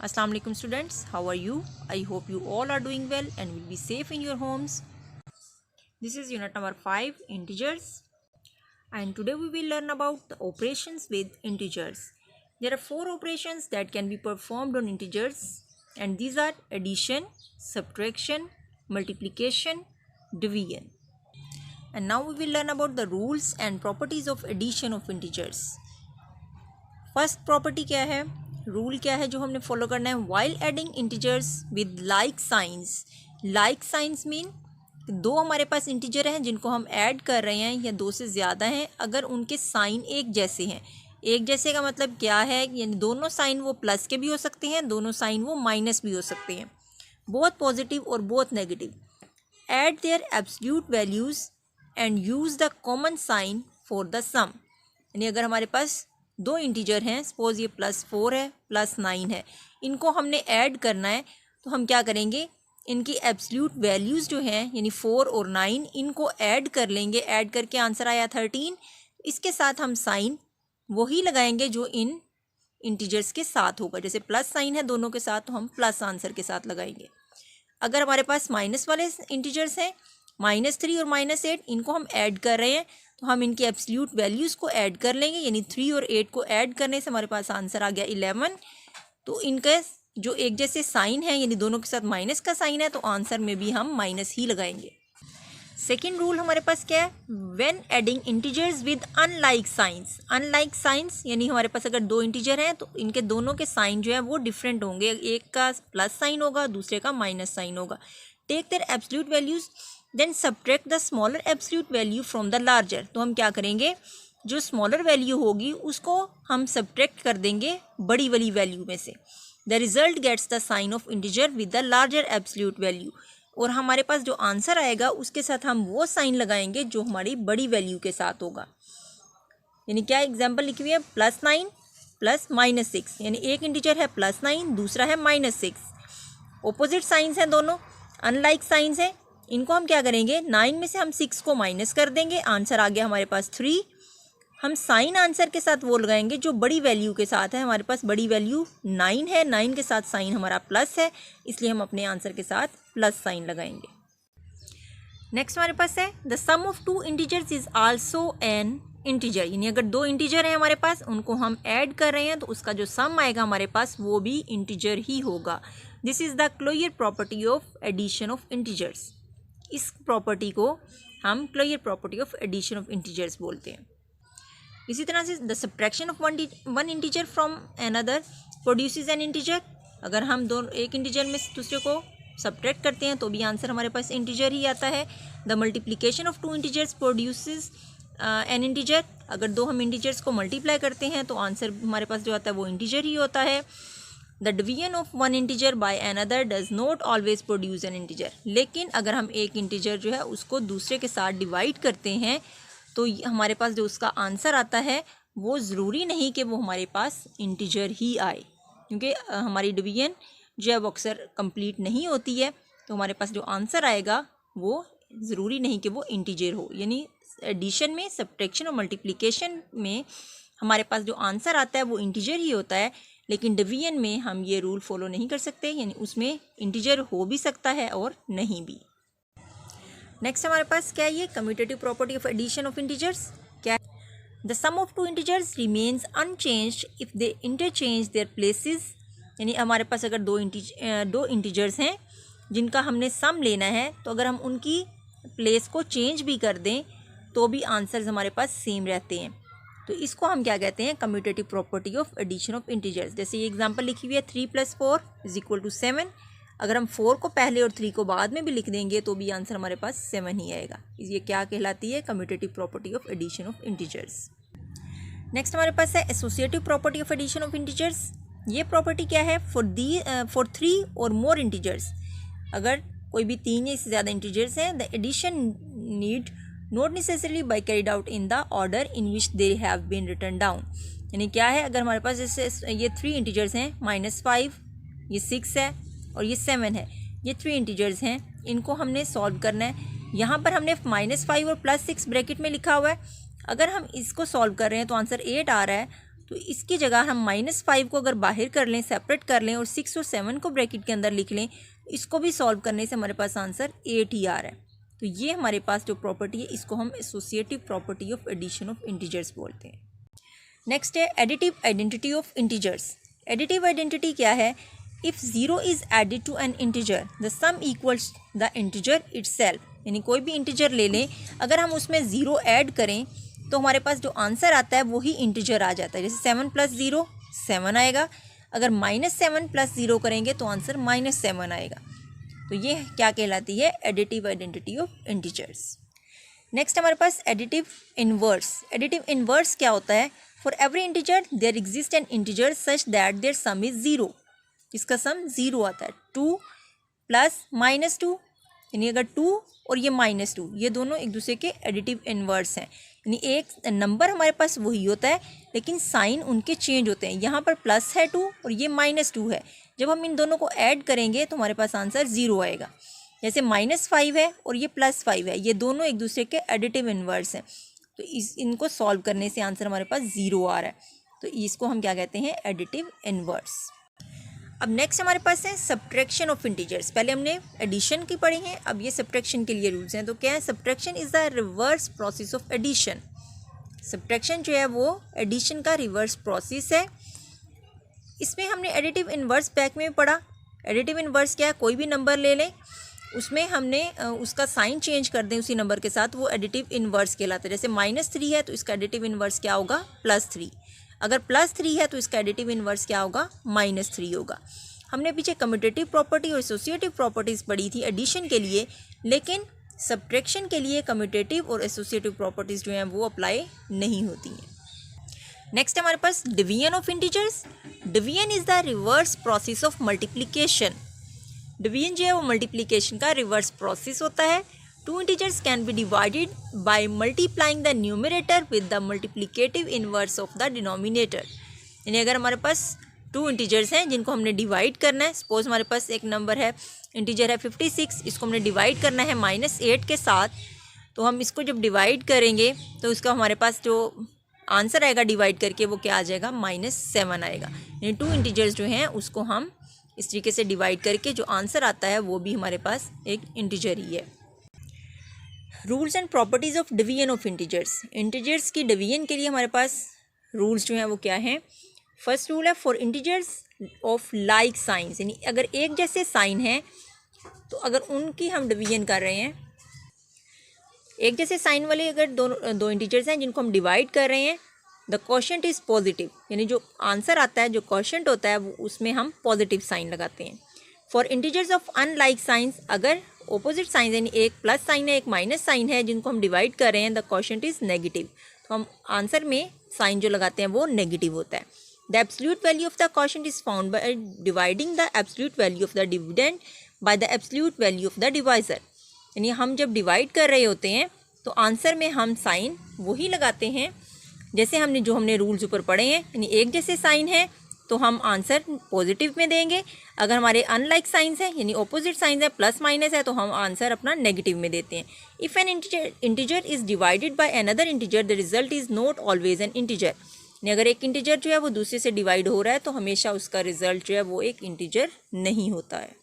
Assalamu alaikum students, how are you? I hope you all are doing well and will be safe in your homes. This is unit number 5, integers, and today we will learn about the operations with integers. There are 4 operations that can be performed on integers, and these are addition, subtraction, multiplication, division. And now we will learn about the rules and properties of addition of integers. First property क्या है, rule क्या है जो हमने follow करना है? While adding integers with like science. Like science mean दो हमारे पास इंटीजर हैं जिनको हम ऐड कर रहे हैं या दो से ज़्यादा हैं, अगर उनके साइन एक जैसे हैं. एक जैसे का मतलब क्या है? यानी दोनों साइन वो प्लस के भी हो सकते हैं, दोनों साइन वो माइनस भी हो सकते हैं, बहुत पॉजिटिव और बहुत negative. Add their absolute values and use the common sign for the sum. यानी अगर हमारे पास दो इंटीजर हैं, सपोज ये +4 है, +9 है, इनको हमने ऐड करना है, तो हम क्या करेंगे? इनकी एब्सोल्यूट वैल्यूज़ जो हैं यानी 4 और 9 इनको ऐड कर लेंगे. ऐड करके आंसर आया 13. इसके साथ हम साइन वही लगाएंगे जो इन इंटीजर्स के साथ होगा. जैसे प्लस साइन है दोनों के साथ, तो हम प्लस आंसर के साथ लगाएंगे. अगर हमारे पास माइनस वाले इंटीजर्स हैं, -3 और -8, इनको हम ऐड कर रहे हैं, तो हम इनकी एब्सोल्यूट वैल्यूज़ को ऐड कर लेंगे. यानी 3 और 8 को ऐड करने से हमारे पास आंसर आ गया 11. तो इनके जो एक जैसे साइन है यानी दोनों के साथ माइनस का साइन है, तो आंसर में भी हम माइनस ही लगाएंगे. सेकेंड रूल हमारे पास क्या है? When adding integers with unlike signs. Unlike signs यानी हमारे पास अगर दो इंटीजर हैं तो इनके दोनों के साइन जो है वो डिफरेंट होंगे. एक का प्लस साइन होगा, दूसरे का माइनस साइन होगा. Take their absolute values then subtract the smaller absolute value from the larger. तो हम क्या करेंगे? जो स्मॉलर वैल्यू होगी उसको हम सब्ट्रैक्ट कर देंगे बड़ी वाली वैल्यू में से. The result gets the sign of integer with the larger absolute value. और हमारे पास जो आंसर आएगा उसके साथ हम वो साइन लगाएंगे जो हमारी बड़ी वैल्यू के साथ होगा. यानी क्या एग्जाम्पल लिखी हुई है? +9 प्लस -6. यानी एक इंटीजर है +9, दूसरा है -6. ऑपोजिट साइंस हैं दोनों, अनलाइक साइंस हैं. इनको हम क्या करेंगे? 9 में से हम 6 को माइनस कर देंगे, आंसर आ गया हमारे पास 3. हम साइन आंसर के साथ वो लगाएंगे जो बड़ी वैल्यू के साथ है. हमारे पास बड़ी वैल्यू 9 है, 9 के साथ साइन हमारा प्लस है, इसलिए हम अपने आंसर के साथ प्लस साइन लगाएंगे. नेक्स्ट हमारे पास है the sum of 2 integers is also an integer. यानी अगर दो इंटीजर हैं हमारे पास, उनको हम ऐड कर रहे हैं, तो उसका जो सम आएगा हमारे पास वो भी इंटीजर ही होगा. This is the closure property of addition of integers. इस प्रॉपर्टी को हम closure property of addition of integers बोलते हैं. इसी तरह से the subtraction of one integer from another produces an integer. अगर हम दोनों एक इंटीजर में दूसरे को सब्ट्रैक्ट करते हैं तो भी आंसर हमारे पास इंटीजर ही आता है. The multiplication of 2 integers produces an integer. अगर दो हम इंटीजर्स को मल्टीप्लाई करते हैं तो आंसर हमारे पास जो आता है वो इंटीजर ही होता है. The division of one integer by another does not always produce an integer. लेकिन अगर हम एक इंटीजर जो है उसको दूसरे के साथ डिवाइड करते हैं तो हमारे पास जो उसका आंसर आता है वो ज़रूरी नहीं कि वो हमारे पास इंटीजर ही आए, क्योंकि हमारी डिवीजन जो है वो अक्सर कंप्लीट नहीं होती है. तो हमारे पास जो आंसर आएगा वो ज़रूरी नहीं कि वो इंटीजर हो. यानी एडिशन में, सब्ट्रैक्शन और मल्टीप्लिकेशन में हमारे पास जो आंसर आता है वो इंटीजर ही होता है. लेकिन डिवीजन में हम ये रूल फॉलो नहीं कर सकते, यानी उसमें इंटीजर हो भी सकता है और नहीं भी. नेक्स्ट हमारे पास क्या है? ये commutative property of addition of integers. क्या? The sum of 2 integers remains unchanged if they interchange their places. यानी हमारे पास अगर दो इंटीजर्स हैं जिनका हमने सम लेना है, तो अगर हम उनकी प्लेस को चेंज भी कर दें तो भी आंसर्स हमारे पास सेम रहते हैं. तो इसको हम क्या कहते हैं? Commutative property of addition of integers. जैसे ये एग्जांपल लिखी हुई है 3 + 4 = 7. अगर हम 4 को पहले और 3 को बाद में भी लिख देंगे तो भी आंसर हमारे पास 7 ही आएगा. ये क्या कहलाती है? Commutative property of addition of integers. Next हमारे पास है associative property of addition of integers. ये प्रॉपर्टी क्या है? फॉर 3 और मोर इंटीजर्स. अगर कोई भी 3 या इससे ज़्यादा इंटीजर्स हैं, the addition need not necessarily be carried out in the order in which they have been written down. यानी क्या है? अगर हमारे पास जैसे ये 3 इंटीजर्स हैं, -5, ये 6 है और ये 7 है. ये 3 इंटीजर्स हैं, इनको हमने सॉल्व करना है. यहाँ पर हमने -5 और +6 ब्रैकेट में लिखा हुआ है. अगर हम इसको सॉल्व कर रहे हैं तो आंसर 8 आ रहा है, तो इसकी जगह हम -5 को अगर बाहर कर लें, सेपरेट कर लें और 6 और 7 को ब्रैकेट के अंदर लिख लें, इसको भी सॉल्व करने से हमारे पास आंसर 8 ही आ रहा है। तो ये हमारे पास जो प्रॉपर्टी है इसको हम associative property of addition of integers बोलते हैं। नेक्स्ट है additive identity of integers. Additive identity क्या है? If 0 is added to an integer the sum equals the integer itself. यानी कोई भी इंटीजर ले लें, अगर हम उसमें 0 ऐड करें तो हमारे पास जो आंसर आता है वही इंटीजर आ जाता है। जैसे 7 + 0 7 आएगा, अगर -7 + 0 करेंगे तो आंसर -7 आएगा। तो ये क्या कहलाती है? Additive identity of integers. Next हमारे पास एडिटिव इनवर्स। एडिटिव इनवर्स क्या होता है? For every integer there exist an integer such that their sum is 0। इसका सम 0 आता है। 2 + -2, यानी अगर 2 और ये -2 ये दोनों एक दूसरे के एडिटिव इनवर्स हैं। यानी एक नंबर हमारे पास वही होता है लेकिन साइन उनके चेंज होते हैं। यहाँ पर प्लस है 2 और ये -2 है। जब हम इन दोनों को ऐड करेंगे तो हमारे पास आंसर 0 आएगा। जैसे -5 है और ये +5 है, ये दोनों एक दूसरे के एडिटिव इनवर्स हैं। तो इनको सॉल्व करने से आंसर हमारे पास 0 आ रहा है। तो इसको हम क्या कहते हैं? Additive inverse. अब नेक्स्ट हमारे पास है सब्ट्रैक्शन ऑफ इंटीजर्स। पहले हमने एडिशन की पढ़ी है, अब ये सब्ट्रैक्शन के लिए रूल्स हैं। तो क्या है? Subtraction is the reverse process of addition. Subtraction जो है वो एडिशन का रिवर्स प्रोसेस है। इसमें हमने एडिटिव इनवर्स बैक में पढ़ा। एडिटिव इनवर्स क्या है? कोई भी नंबर ले लें, उसमें हमने उसका साइन चेंज कर दें उसी नंबर के साथ, वो एडिटिव इनवर्स कहलाता है। जैसे -3 है तो इसका एडिटिव इनवर्स क्या होगा? +3। अगर +3 है तो इसका एडिटिव इनवर्स क्या होगा? -3 होगा। हमने पीछे कम्यूटेटिव प्रॉपर्टी और एसोसिएटिव प्रॉपर्टीज़ पढ़ी थी एडिशन के लिए, लेकिन सब्ट्रैक्शन के लिए कम्यूटेटिव और एसोसिएटिव प्रॉपर्टीज़ जो हैं वो अप्लाई नहीं होती हैं। नेक्स्ट हमारे पास division of integers. Division is the reverse process of multiplication. Division जो है वो मल्टीप्लिकेशन का रिवर्स प्रोसेस होता है। 2 integers can be divided by multiplying the numerator with the multiplicative inverse of the denominator. यानी अगर हमारे पास 2 इंटीजर्स हैं जिनको हमने डिवाइड करना है, सपोज हमारे पास एक नंबर है, इंटीजर है 56, इसको हमने डिवाइड करना है -8 के साथ, तो हम इसको जब डिवाइड करेंगे तो इसका हमारे पास जो आंसर आएगा डिवाइड करके वो क्या आ जाएगा? -7 आएगा। यानी 2 इंटीजर्स जो हैं उसको हम इस तरीके से डिवाइड करके जो आंसर आता है वो भी हमारे पास एक इंटीजर ही है। Rules and properties of division of integers. Integers की डिवीजन के लिए हमारे पास रूल्स जो हैं वो क्या हैं? फर्स्ट रूल है for integers of like science. यानी अगर एक जैसे साइन हैं तो अगर उनकी हम डिवीजन कर रहे हैं, एक जैसे साइन वाले अगर दो इंटीजर्स हैं जिनको हम डिवाइड कर रहे हैं, द क्वोशंट इज़ पॉजिटिव, यानी जो आंसर आता है, जो क्वोशंट होता है वो उसमें हम पॉजिटिव साइन लगाते हैं। For integers of unlike signs, अगर ऑपोजिट साइन यानी एक प्लस साइन है एक माइनस साइन है जिनको हम डिवाइड कर रहे हैं, द क्वोशंट इज़ नेगेटिव, तो हम आंसर में साइन जो लगाते हैं वो नेगेटिव होता है। The absolute value of the quotient is found by dividing the absolute value of the dividend by the absolute value of the divisor. यानी हम जब डिवाइड कर रहे होते हैं तो आंसर में हम साइन वही लगाते हैं जैसे हमने रूल्स ऊपर पढ़े हैं। यानी एक जैसे साइन है तो हम आंसर पॉजिटिव में देंगे, अगर हमारे अनलाइक साइंस हैं यानी ऑपोजिट साइंस है प्लस माइनस है तो हम आंसर अपना नेगेटिव में देते हैं। If N integer is divided by another integer the result is not always an integer. यानी अगर एक इंटीजर जो है वो दूसरे से डिवाइड हो रहा है तो हमेशा उसका रिजल्ट जो है वो एक इंटीजर नहीं होता है।